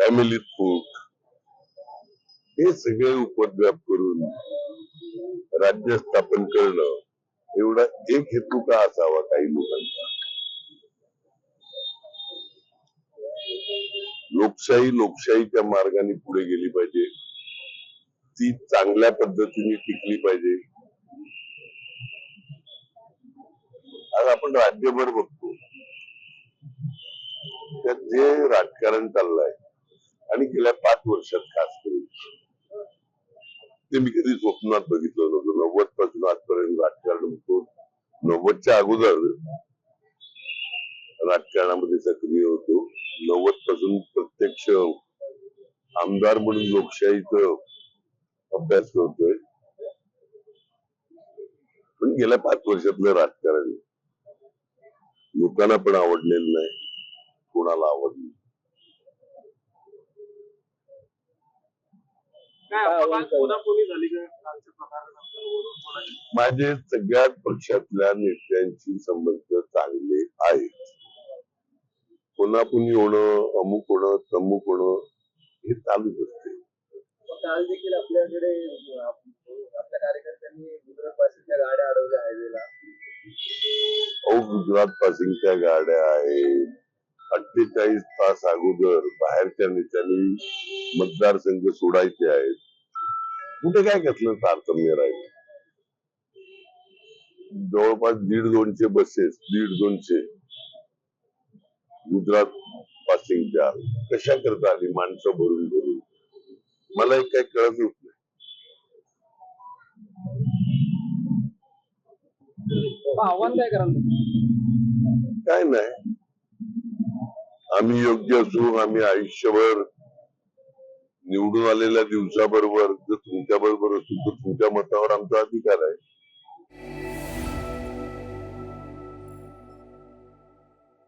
फॅमिलीत फूट, हे सगळे उपद्व्याप करून राज्य स्थापन करणं एवढा एक हेतू का असावा काही लोकांचा? लोकशाही लोकशाहीच्या मार्गाने पुढे गेली पाहिजे, ती चांगल्या पद्धतीने टिकली पाहिजे. आज आपण राज्यभर बघतो त्यात जे राजकारण चाललंय आणि गेल्या 5 वर्षात खास करून ते मी कधी स्वप्नात बघितलं नव्हतं. 90 पासून आजपर्यंत राजकारण होतो. 90च्या अगोदर राजकारणामध्ये सक्रिय होतो. 90 पासून प्रत्यक्ष आमदार म्हणून लोकशाहीचा अभ्यास करतोय. पण गेल्या 5 वर्षातलं राजकारण लोकांना पण आवडलेलं नाही, कोणाला आवडलं. माझे सगळ्याच पक्षातल्या नेत्यांची संबंध चांगले आहेत. कोणाकुणी होणं, अमुक होणं, तमुक होणं हे चालूच असते. काल देखील आपल्याकडे आपल्या कार्यकर्त्यांनी गुजरात पासिंगच्या गाड्या अडवल्या हायवेला. गुजरात पासिंगच्या गाड्या आहेत. 48 तास अगोदर बाहेरच्या नेत्यांनी मतदारसंघ सोडायचे आहेत. कुठे काय घेतलं तारतम्य राहिलं? जवळपास 150-200 बसेस, 150-200 गुजरात पासिंगच्या कशा करता आली? माणसं भरून भरून मला एक काही कळत होत नाही. आव्हान काय कराल? काय नाही, आम्ही योग्य असू. आम्ही आयुष्यभर निवडून आलेल्या दिवसाबरोबर जर तुमच्या बरोबर असू तर तुमच्या मतावर आमचा अधिकार आहे.